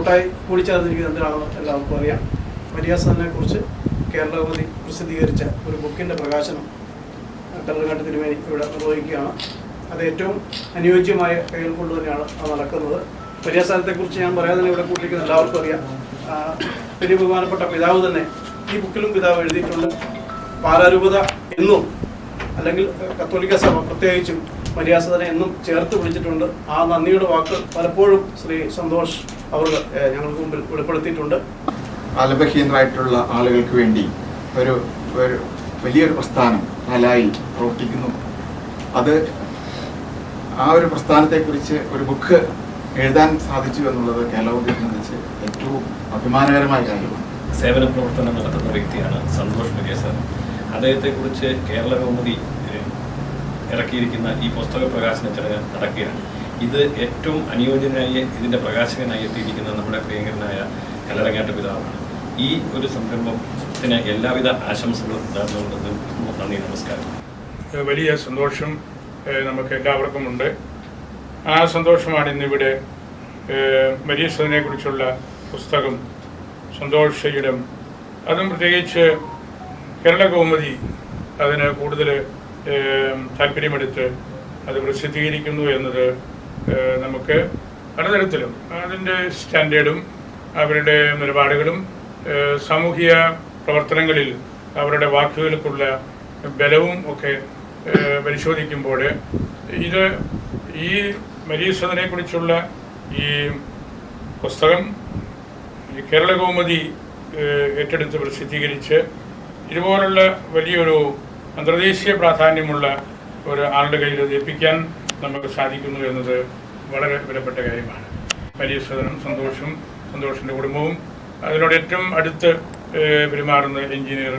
കൂട്ടായി കൂടിച്ചേർന്നിരിക്കുന്നത് എന്തിനാണെന്ന് എല്ലാവർക്കും അറിയാം. മരിയാസനെ കുറിച്ച് കേരളകൗമുദി പ്രസിദ്ധീകരിച്ച ഒരു ബുക്കിൻ്റെ പ്രകാശനം കല്ലറങ്ങാട്ട് തിരുമേനി ഇവിടെ നിർവഹിക്കുകയാണ്. അത് ഏറ്റവും അനുയോജ്യമായ കൈകൾ കൊണ്ട് തന്നെയാണ് അത് നടക്കുന്നത്. മരിയാസനത്തെക്കുറിച്ച് ഞാൻ പറയാതെ തന്നെ ഇവിടെ കൂട്ടിയിരിക്കുന്ന എല്ലാവർക്കും അറിയാം. വലിയ ബഹുമാനപ്പെട്ട പിതാവ് തന്നെ ഈ ബുക്കിലും പിതാവ് എഴുതിയിട്ടുണ്ട്. പാലാരൂപത എന്നും അല്ലെങ്കിൽ കത്തോലിക്ക സഭ പ്രത്യേകിച്ചും മരിയാസനെ എന്നും ചേർത്ത് പിടിച്ചിട്ടുണ്ട്. ആ നന്ദിയുടെ വാക്കുകൾ പലപ്പോഴും ശ്രീ സന്തോഷ് അവർ ഞങ്ങൾക്ക് മുമ്പിൽ വെളിപ്പെടുത്തിയിട്ടുണ്ട്. ആലംബഹീനരായിട്ടുള്ള ആളുകൾക്ക് വേണ്ടി ഒരു വലിയൊരു പ്രസ്ഥാനം നാലായി പ്രവർത്തിക്കുന്നു. അത് ആ ഒരു പ്രസ്ഥാനത്തെക്കുറിച്ച് ഒരു ബുക്ക് എഴുതാൻ സാധിച്ചു എന്നുള്ളത് കേരളത്തെ സംബന്ധിച്ച് ഏറ്റവും അഭിമാനകരമായ കാര്യമാണ്. സേവന പ്രവർത്തനം നടത്തുന്ന വ്യക്തിയാണ് സന്തോഷ് മരിയാസൻ. അദ്ദേഹത്തെക്കുറിച്ച് കേരളകൗമുദി ഇറക്കിയിരിക്കുന്ന ഈ പുസ്തക പ്രകാശന ചടങ്ങ് നടക്കുകയാണ്. ഇത് ഏറ്റവും അനുയോജ്യനായി ഇതിൻ്റെ പ്രകാശകനായി എത്തിയിരിക്കുന്ന നമ്മുടെ പ്രിയങ്കരനായ കല്ലറങ്ങാട്ട് പിതാവാണ്. ഈ ഒരു സംരംഭത്തിന് എല്ലാവിധ ആശംസകളും നേർന്നുകൊണ്ടത് നന്ദി, നമസ്കാരം. വലിയ സന്തോഷം നമുക്ക് എല്ലാവർക്കും ഉണ്ട്. ആ സന്തോഷമാണ് ഇന്നിവിടെ മരിയാസനെ കുറിച്ചുള്ള പുസ്തകം സന്തോഷയുടെ, അതും പ്രത്യേകിച്ച് കേരളകൗമുദി അതിന് കൂടുതൽ താല്പര്യമെടുത്ത് അത് പ്രസിദ്ധീകരിക്കുന്നു എന്നത് നമുക്ക് പലതരത്തിലും അതിൻ്റെ സ്റ്റാൻഡേർഡും അവരുടെ നിലപാടുകളും സാമൂഹിക പ്രവർത്തനങ്ങളിൽ അവരുടെ വാക്കുകൾക്കുള്ള ബലവും ഒക്കെ പരിശോധിക്കുമ്പോൾ ഇത് ഈ മരിയാസനെ കുറിച്ചുള്ള ഈ പുസ്തകം കേരളകൗമുദി ഏറ്റെടുത്ത് പ്രസിദ്ധീകരിച്ച് ഇതുപോലുള്ള വലിയൊരു അന്തർദേശീയ പ്രാധാന്യമുള്ള ഒരു ആളുടെ കയ്യിൽ എത്തിക്കാൻ നമുക്ക് സാധിക്കുന്നു എന്നത് വളരെ വിലപ്പെട്ട കാര്യമാണ്. മരിയാസനും സന്തോഷിൻ്റെ കുടുംബവും അതിനോട് ഏറ്റവും അടുത്ത് പെരുമാറുന്ന എഞ്ചിനീയർ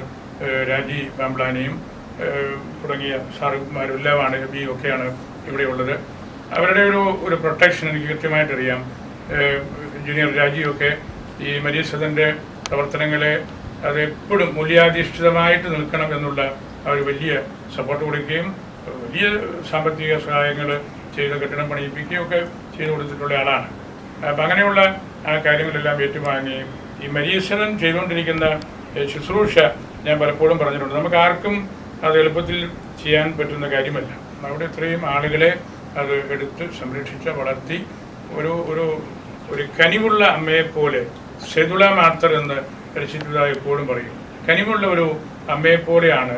രാജി പാംബ്ലാനിയും തുടങ്ങിയ സാറുമാരെല്ലാമാണ് ഒക്കെയാണ് ഇവിടെയുള്ളത്. അവരുടെ ഒരു പ്രൊട്ടക്ഷൻ എനിക്ക് കൃത്യമായിട്ടറിയാം. എഞ്ചിനീയർ രാജിയൊക്കെ ഈ മരിയാസന്റെ പ്രവർത്തനങ്ങളെ അത് എപ്പോഴും മൂല്യാധിഷ്ഠിതമായിട്ട് നിൽക്കണം എന്നുള്ള അവർ വലിയ സപ്പോർട്ട് കൊടുക്കുകയും വലിയ സാമ്പത്തിക സഹായങ്ങൾ ചെയ്ത് കെട്ടിടം പണിയിപ്പിക്കുകയും ഒക്കെ ചെയ്തു കൊടുത്തിട്ടുള്ള ആളാണ്. അപ്പം അങ്ങനെയുള്ള ആ കാര്യങ്ങളെല്ലാം ഏറ്റുവാങ്ങി ഈ മരിയാസൻ ചെയ്തുകൊണ്ടിരിക്കുന്ന ശുശ്രൂഷ ഞാൻ പലപ്പോഴും പറഞ്ഞിട്ടുണ്ട്. നമുക്ക് ആർക്കും അത് എളുപ്പത്തിൽ ചെയ്യാൻ പറ്റുന്ന കാര്യമല്ല. അവിടെ ഇത്രയും ആളുകളെ അത് എടുത്ത് സംരക്ഷിച്ച് വളർത്തി ഒരു കനിവുള്ള അമ്മയെപ്പോലെ സെതുല മാർത്തർ എന്ന് പരിശുദ്ധ എപ്പോഴും പറയും. കനിവുള്ള ഒരു അമ്മയെപ്പോലെയാണ്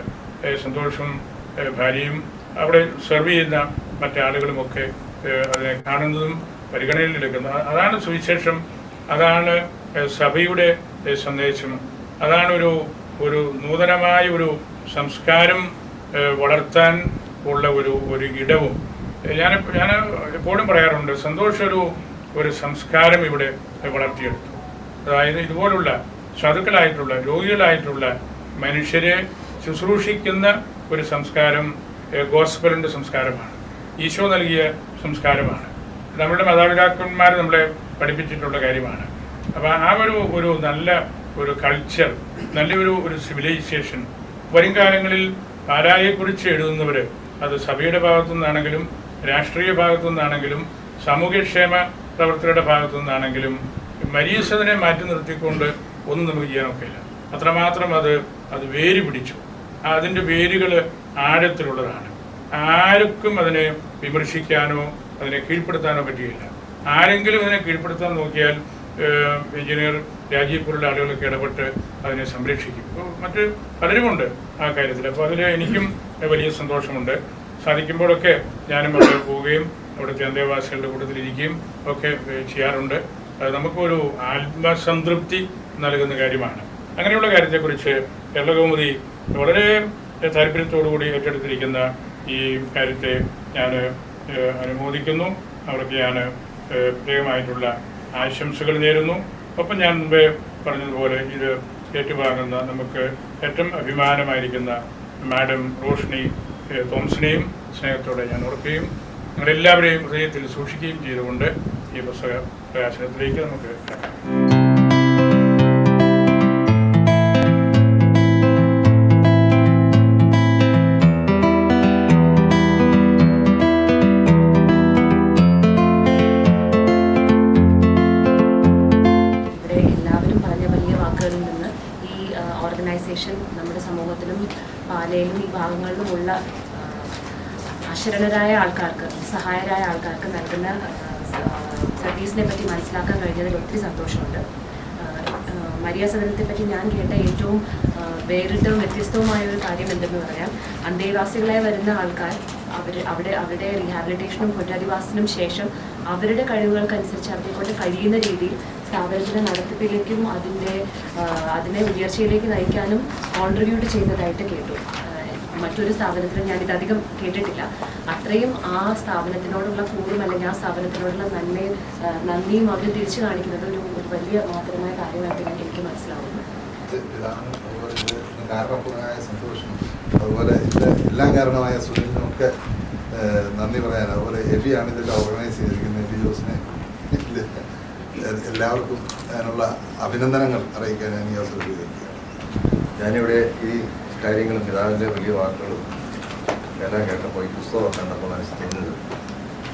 സന്തോഷും ഭാര്യയും അവിടെ സെർവ് ചെയ്യുന്ന മറ്റാളുകളുമൊക്കെ അതിനെ കാണുന്നതും പരിഗണനയിലെടുക്കുന്നത്. അതാണ് സുവിശേഷം, അതാണ് സഭയുടെ സന്ദേശം, അതാണ് ഒരു നൂതനമായ ഒരു സംസ്കാരം വളർത്താൻ ഉള്ള ഒരു ഇടവും. ഞാൻ എപ്പോഴും പറയാറുണ്ട്, സന്തോഷം ഒരു സംസ്കാരം ഇവിടെ വളർത്തിയെടുത്തു. അതായത് ഇതുപോലുള്ള സാധുക്കളായിട്ടുള്ള രോഗികളായിട്ടുള്ള മനുഷ്യരെ ശുശ്രൂഷിക്കുന്ന ഒരു സംസ്കാരം ഗോസ്പലിൻ്റെ സംസ്കാരമാണ്, ഈശോ നൽകിയ സംസ്കാരമാണ്, നമ്മുടെ മാതാപിതാക്കന്മാർ നമ്മളെ പഠിപ്പിച്ചിട്ടുള്ള കാര്യമാണ്. അപ്പോൾ ആ ഒരു നല്ല ഒരു കൾച്ചർ, നല്ലൊരു സിവിലൈസേഷൻ വരും കാലങ്ങളിൽ പാലായെക്കുറിച്ച് എഴുതുന്നവർ അത് സഭയുടെ ഭാഗത്തു നിന്നാണെങ്കിലും രാഷ്ട്രീയ ഭാഗത്തു നിന്നാണെങ്കിലും സാമൂഹ്യക്ഷേമ പ്രവർത്തകരുടെ ഭാഗത്തു നിന്നാണെങ്കിലും മരിയാസനെ മാറ്റി നിർത്തിക്കൊണ്ട് ഒന്നും നമുക്ക് ചെയ്യാനൊക്കെയില്ല. അത്രമാത്രം അത് വേര് പിടിച്ചു. അതിൻ്റെ വേരുകൾ ആഴത്തിലുള്ളതാണ്. ആർക്കും അതിനെ വിമർശിക്കാനോ അതിനെ കീഴ്പ്പെടുത്താനോ പറ്റുകയില്ല. ആരെങ്കിലും അതിനെ കീഴ്പ്പെടുത്താൻ നോക്കിയാൽ എഞ്ചിനീയർ രാജീവ് പോലുള്ള ആളുകളൊക്കെ ഇടപെട്ട് അതിനെ സംരക്ഷിക്കും. അപ്പോൾ മറ്റ് പലരുമുണ്ട് ആ കാര്യത്തിൽ. അപ്പോൾ അതിൽ എനിക്കും വലിയ സന്തോഷമുണ്ട്. സാധിക്കുമ്പോഴൊക്കെ ഞാനും അവിടെ പോവുകയും അവിടുത്തെ അന്തേവാസികളുടെ കൂട്ടത്തിലിരിക്കുകയും ഒക്കെ ചെയ്യാറുണ്ട്. അത് നമുക്കൊരു ആത്മസംതൃപ്തി നൽകുന്ന കാര്യമാണ്. അങ്ങനെയുള്ള കാര്യത്തെക്കുറിച്ച് കേരളകൗമുദി വളരെ താല്പര്യത്തോടുകൂടി ഏറ്റെടുത്തിരിക്കുന്ന ഈ കാര്യത്തെ ഞാൻ അനുമോദിക്കുന്നു. അവർക്ക് ഞാൻ പ്രത്യേകമായിട്ടുള്ള ആശംസകൾ നേരുന്നു. ഒപ്പം ഞാൻ മുമ്പേ പറഞ്ഞതുപോലെ ഇത് ഏറ്റുവാങ്ങുന്ന നമുക്ക് ഏറ്റവും അഭിമാനമായിരിക്കുന്ന മാഡം റോഷ്നി തോംസിനെയും സ്നേഹത്തോടെ ഞാൻ ഓർക്കുകയും നിങ്ങളെല്ലാവരെയും ഹൃദയത്തിൽ സൂക്ഷിക്കുകയും ചെയ്തുകൊണ്ട് ഈ പുസ്തക പ്രകാശനത്തിലേക്ക് നമുക്ക് കടക്കാം. ഓർഗനൈസേഷൻ നമ്മുടെ സമൂഹത്തിലും പാലയിലും ഈ ഭാഗങ്ങളിലുമുള്ള അശരണരായ ആൾക്കാർക്ക്, സഹായരായ ആൾക്കാർക്ക് നൽകുന്ന സർവീസിനെ പറ്റി മനസ്സിലാക്കാൻ കഴിഞ്ഞതിൽ ഒത്തിരി സന്തോഷമുണ്ട്. മരിയ സദനത്തെ പറ്റി ഞാൻ കേട്ട ഏറ്റവും വേറിട്ടവും വ്യത്യസ്തവുമായ ഒരു കാര്യം എന്തെന്ന് പറഞ്ഞാൽ, അന്തേവാസികളായി വരുന്ന ആൾക്കാർ അവരുടെ റീഹാബിലിറ്റേഷനും പുനരധിവാസത്തിനും ശേഷം അവരുടെ കഴിവുകൾക്കനുസരിച്ച് അവരെ കൊണ്ട് കഴിയുന്ന രീതിയിൽ സ്ഥാപനത്തിൻ്റെ നടത്തിപ്പിലേക്കും അതിനെ ഉയർച്ചയിലേക്ക് നയിക്കാനും കോൺട്രിബ്യൂട്ട് ചെയ്യുന്നതായിട്ട് കേട്ടു. മറ്റൊരു സ്ഥാപനത്തിലും ഞാനിതധികം കേട്ടിട്ടില്ല. അത്രയും ആ സ്ഥാപനത്തിനോടുള്ള കൂറും അല്ലെങ്കിൽ ആ സ്ഥാപനത്തിനോടുള്ള നന്ദിയും അവർ തിരിച്ചു കാണിക്കുന്നത് ഒരു വലിയ മാത്രമായ കാര്യമായിട്ട് എനിക്ക് മനസ്സിലാവുന്നു. കാരണമായ സന്തോഷം, അതുപോലെ എല്ലാം കാരണമായ സുനിലിനൊക്കെ നന്ദി പറയാൻ, അതുപോലെ എബിയാണ് ഇതിൻ്റെ ഓർഗനൈസ് ചെയ്തിരിക്കുന്ന എബി ജോസിനെ എല്ലാവർക്കും അതിനുള്ള അഭിനന്ദനങ്ങൾ അറിയിക്കാൻ ഞാൻ ഈ അവസരം ഉപയോഗിക്കുകയാണ്. ഞാനിവിടെ ഈ കാര്യങ്ങളും പിതാവിൻ്റെ വലിയ വാക്കുകളും എല്ലാം കേട്ടപ്പോൾ ഈ പുസ്തകമൊക്കെ കണ്ടപ്പോൾ മനസ്സിൽ തോന്നുന്നത്,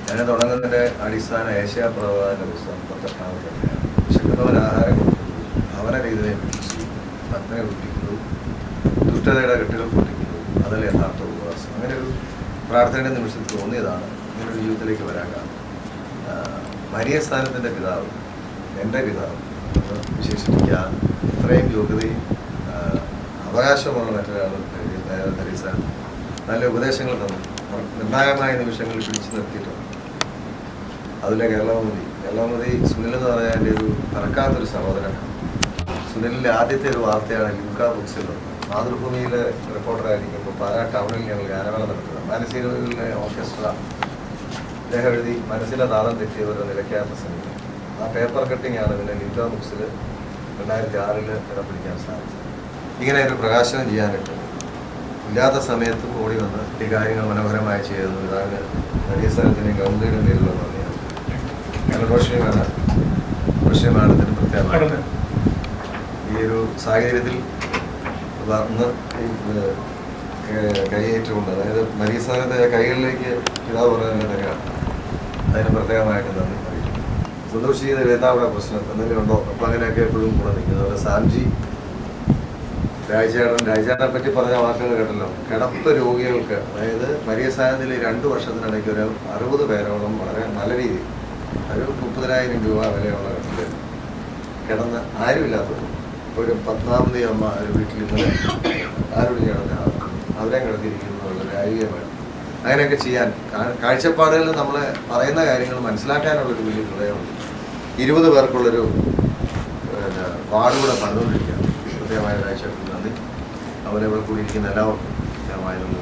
ഞാൻ തുടങ്ങുന്നതിൻ്റെ അടിസ്ഥാന ഏഷ്യാപ്രവാചകന്റെ പുസ്തകം 38 തന്നെയാണ്. വിശക്കുന്നവൻ ആഹാരം കൊടുക്കുന്നു, അവനെ രീതിയെ പിടിച്ചു, പത്നിയെ കുട്ടിക്കുന്നു, ദുഷ്ടതയുടെ കെട്ടുകൾ പൊട്ടിക്കുന്നു, അതല്ല യഥാർത്ഥ ഉപവാസം. അങ്ങനെ ഒരു പ്രാർത്ഥനയുടെ നിമിഷത്തിൽ തോന്നിയതാണ് ഇങ്ങനൊരു ജീവിതത്തിലേക്ക് വരാൻ കാരണം. മരിയ സ്ഥാനത്തിൻ്റെ പിതാവ്, എൻ്റെ പിതാവ് എന്ന് വിശേഷിപ്പിക്കാൻ ഇത്രയും യോഗ്യതയും അവകാശമുള്ള മറ്റൊരാൾ തെരേസ നല്ല ഉപദേശങ്ങൾ തന്നു, നിർണായകമായ നിമിഷങ്ങളിൽ പിടിച്ചു നിർത്തിയിട്ടുണ്ട്. അതിലെ കേരളമതി സുനിൽ എന്ന് പറഞ്ഞാൽ എൻ്റെ ഒരു പറക്കാത്തൊരു സഹോദരനാണ്. സുനിലിൻ്റെ ആദ്യത്തെ ഒരു വാർത്തയാണ് ലൂക്കാ ബുക്സിൽ മാതൃഭൂമിയിലെ റിപ്പോർട്ടറായിരിക്കുമ്പോൾ പാലാ ടൗണിൽ ഞങ്ങൾ ഗാനമേള നടത്തുക. മാനസികയിലെ ഓർക്കസ്ട്ര അദ്ദേഹം എഴുതി മനസ്സിലെ താളം തെറ്റിയവരുടെ നിലയ്ക്കാത്ത സംഗീതം. ആ പേപ്പർ കട്ടിങ്ങാണ് പിന്നെ ലൂക്കാ ബുക്സിൽ 2006 ഇടം പിടിക്കാൻ സാധിച്ചത്. ഇങ്ങനെ ഒരു പ്രകാശനം ചെയ്യാനായിട്ട് ഇല്ലാത്ത സമയത്തും ഓടി വന്ന് ഈ കാര്യങ്ങൾ മനോഹരമായി ചെയ്യുന്നു. ഇതാണ് വലിയ സ്ഥലത്തിന് ഗവൺമെൻറ്റിൻ്റെ പേരിലുള്ള നന്ദിയാണ്. ഞങ്ങൾ റോഷനി മാഡത്തിന് പ്രത്യേകമായിട്ട് ഈ ഒരു സാഹചര്യത്തിൽ ഇന്ന് കൈയേറ്റുകൊണ്ട്, അതായത് മരിയ സ്ഥാനത്തെ കൈകളിലേക്ക് പിതാവ് പറയുന്നത് തന്നെയാണ്. അതിന് പ്രത്യേകമായിട്ട് നന്ദി അറിയിക്കുന്നു. സന്തോഷ് ചെയ്ത എന്താ പ്രശ്നം എന്തെങ്കിലും ഉണ്ടോ? അപ്പം അങ്ങനെയൊക്കെ എപ്പോഴും കൂടെ നിൽക്കുന്നത്. അതുപോലെ സാംജി രാജചേട്ടനെ പറ്റി പറഞ്ഞ വാക്കുകൾ കേട്ടല്ലോ. കിടപ്പ് രോഗികൾക്ക്, അതായത് മരിയ സ്ഥാനത്തിൽ 2 വർഷത്തിനിടയ്ക്ക് ഒരു 60 പേരോളം വളരെ നല്ല രീതിയിൽ ഒരു 30,000 രൂപ വിലയുള്ള കട്ടിൽ കിടന്ന് ആരുമില്ലാത്തത്. ഒരു 10ാമത് അമ്മ ഒരു വീട്ടിൽ ഇന്നലെ ആരോട് കിടന്ന അവരെ കിടത്തിയിരിക്കുന്നത് രാജകീയമാണ്. അങ്ങനെയൊക്കെ ചെയ്യാൻ കാഴ്ചപ്പാടുകളിൽ നമ്മളെ പറയുന്ന കാര്യങ്ങൾ മനസ്സിലാക്കാനുള്ളൊരു വലിയ ഹൃദയമുണ്ട്. 20 പേർക്കുള്ളൊരു വാർഡുകൂടെ പണിതുകൊണ്ടിരിക്കുകയാണ്. പ്രത്യേകമായ കാഴ്ചകൾക്ക് നന്ദി. അവരെ ഇവിടെ കൂടിയിരിക്കുന്ന എല്ലാവർക്കും പ്രത്യേകമായ നന്ദി.